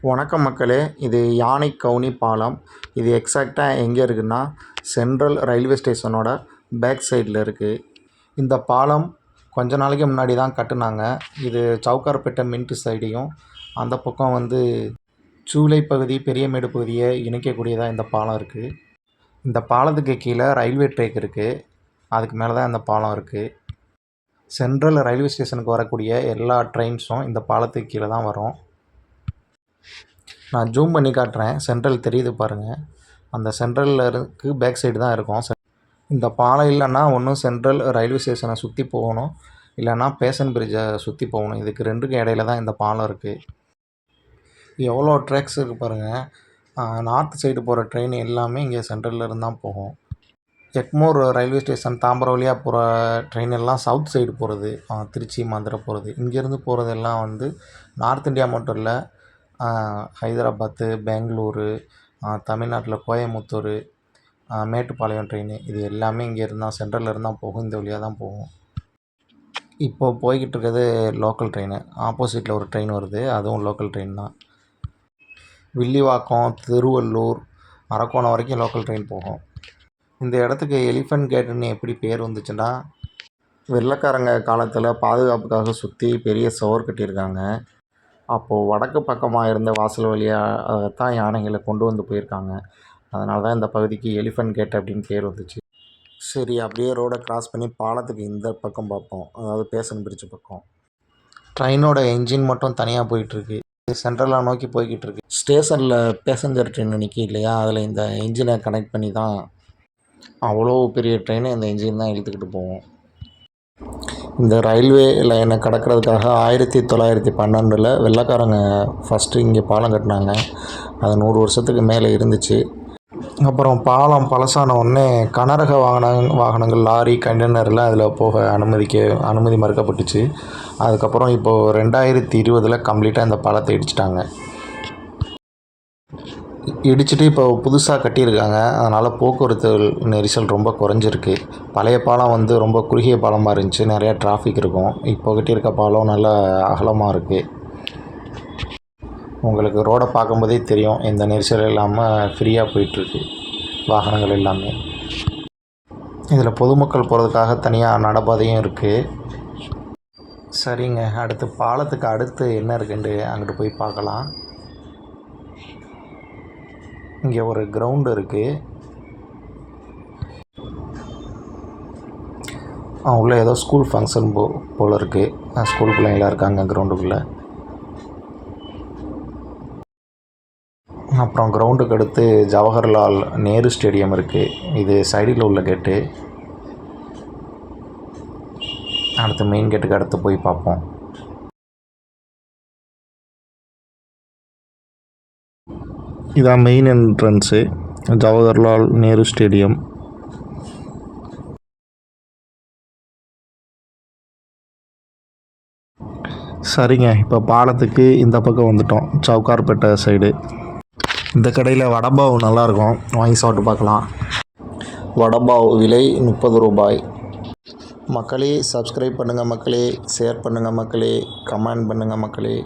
வணக்கம் மக்களே, இது யானை கவுனி பாலம். இது எக்ஸாக்டாக எங்கே இருக்குன்னா, சென்ட்ரல் ரயில்வே ஸ்டேஷனோட பேக் சைடில் இருக்குது. இந்த பாலம் கொஞ்ச நாளைக்கு முன்னாடி தான் கட்டுனாங்க. இது சவுகார்பேட்டை மின்ட் சைடையும், அந்த பக்கம் சூளை பகுதி, பெரியமேடு பகுதியை இணைக்கக்கூடியதாக இந்த பாலம் இருக்குது. இந்த பாலத்துக்கு கீழே ரயில்வே ட்ராக் இருக்குது. அதுக்கு மேலே தான் இந்த பாலம் இருக்குது. சென்ட்ரல் ரயில்வே ஸ்டேஷனுக்கு வரக்கூடிய எல்லா ட்ரெயின்ஸும் இந்த பாலத்துக்கு கீழே தான் வரும். நான் ஜூம் பண்ணி காட்டுறேன். சென்ட்ரல் தெரியுது பாருங்கள். அந்த சென்ட்ரலில் பேக் சைடு தான் இருக்கும். இந்த பாலம் இல்லைன்னா ஒன்றும் சென்ட்ரல் ரயில்வே ஸ்டேஷனை சுற்றி போகணும், இல்லைன்னா பேஷன் பிரிட்ஜை சுற்றி போகணும். இதுக்கு ரெண்டுக்கும் இடையில தான் இந்த பாலம் இருக்குது. எவ்வளோ ட்ராக்ஸ் இருக்குது பாருங்கள். நார்த் சைடு போகிற ட்ரெயின் எல்லாமே இங்கே சென்ட்ரலில் இருந்து தான் போகும். எக்மோர் ரயில்வே ஸ்டேஷன் தாம்பரம் வழியாக போகிற ட்ரெயின் எல்லாம் சவுத் சைடு போகிறது, திருச்சி மதுரை போகிறது. இங்கேருந்து போகிறதெல்லாம் நார்த் இந்தியா மட்டும் இல்லை, ஹைதராபாத்து, பெங்களூரு, தமிழ்நாட்டில் கோயமுத்தூர், மேட்டுப்பாளையம் ட்ரெயின், இது எல்லாமே இங்கேருந்து தான், சென்ட்ரலில் இருந்து தான் போகும். இந்த வழியாக தான் போகும். இப்போது போய்கிட்டு இருக்கிறது லோக்கல் ட்ரெயின். ஆப்போசிட்டில் ஒரு ட்ரெயின் வருது, அதுவும் லோக்கல் ட்ரெயின் தான். வில்லிவாக்கம், திருவள்ளூர், அரக்கோணம் வரைக்கும் லோக்கல் ட்ரெயின் போகும். இந்த இடத்துக்கு எலிஃபண்ட் கேட்டுன்னு எப்படி பேர் வந்துச்சுன்னா, வெள்ளைக்காரங்க காலத்தில் பாதுகாப்புக்காக சுற்றி பெரிய சுவர் கட்டியிருக்காங்க. அப்போது வடக்கு பக்கமாக இருந்த வாசல் வழியாக தான் யானைகளை கொண்டு போயிருக்காங்க. அதனால தான் இந்த பகுதிக்கு எலிஃபண்ட் கேட் அப்படின்னு பேர் வந்துச்சு. சரி, அப்படியே ரோடை கிராஸ் பண்ணி பாலத்துக்கு இந்த பக்கம் பார்ப்போம், அதாவது பேஷன் பிரிட்ஜ் பக்கம். ட்ரெயினோட என்ஜின் மட்டும் தனியாக போயிட்டுருக்கு. சென்ட்ரலாக நோக்கி போய்கிட்டு இருக்கு. ஸ்டேஷனில் பேசஞ்சர் ட்ரெயின் நிற்கி இல்லையா, அதில் இந்த என்ஜினை கனெக்ட் பண்ணி தான், அவ்வளோ பெரிய ட்ரெயினை இந்த என்ஜின் தான் இழுத்துக்கிட்டு போவோம். இந்த ரயில்வே லைனை கடக்கிறதுக்காக 1912 வெள்ளைக்காரங்க ஃபஸ்ட்டு இங்கே பாலம் கட்டினாங்க. அது 100 வருஷத்துக்கு மேலே இருந்துச்சு. அப்புறம் பாலம் பழசான உடனே கனரக வாகனங்கள், லாரி, கண்டெய்னர்லாம் அதில் போக அனுமதி மறுக்கப்பட்டுச்சு. அதுக்கப்புறம் இப்போது 2020 கம்ப்ளீட்டாக இந்த பாலத்தை இடிச்சிட்டு இப்போ புதுசாக கட்டியிருக்காங்க. அதனால் போக்குவரத்து நெரிசல் ரொம்ப குறைஞ்சிருக்கு. பழைய பாலம் ரொம்ப குறுகிய பாலமாக இருந்துச்சு, நிறையா டிராஃபிக் இருக்கும். இப்போ கட்டியிருக்க பாலம் நல்லா அகலமாக இருக்குது. உங்களுக்கு ரோடை பார்க்கும்போதே தெரியும், எந்த நெரிசல் இல்லாமல் ஃப்ரீயாக போயிட்டுருக்கு வாகனங்கள் எல்லாமே. இதில் பொதுமக்கள் போகிறதுக்காக தனியாக நடப்பாதையும் இருக்குது. சரிங்க, அடுத்து பாலத்துக்கு அடுத்து என்ன இருக்குன்னு அங்கிட்டு போய் பார்க்கலாம். இங்கே ஒரு கிரவுண்டு இருக்குது. உள்ளே ஏதோ ஸ்கூல் ஃபங்க்ஷன் போல் இருக்குது. ஸ்கூல் பிள்ளைங்களாம் இருக்காங்க கிரவுண்டுக்குள்ளே. அப்புறம் கிரவுண்டுக்கு அடுத்து ஜவஹர்லால் நேரு ஸ்டேடியம் இருக்குது. இது சைடில் உள்ள கேட்டு. அடுத்து மெயின் கேட்டுக்கு அடுத்து போய் பார்ப்போம். இதான் main entrance, Jawaharlal Nehru stadium. சரிங்க, இப்போ பாலத்துக்கு இந்த பக்கம் வந்துட்டோம், சவுகார்பேட்டை சைடு. இந்த கடையில் வடபாவு நல்லாயிருக்கும், வாங்கி சாப்பிட்டு பார்க்கலாம். வடபாவு விலை 30 ரூபாய். மக்களே, சப்ஸ்கிரைப் பண்ணுங்கள் மக்களே, ஷேர் பண்ணுங்கள் மக்களே, கமெண்ட் பண்ணுங்கள் மக்களே.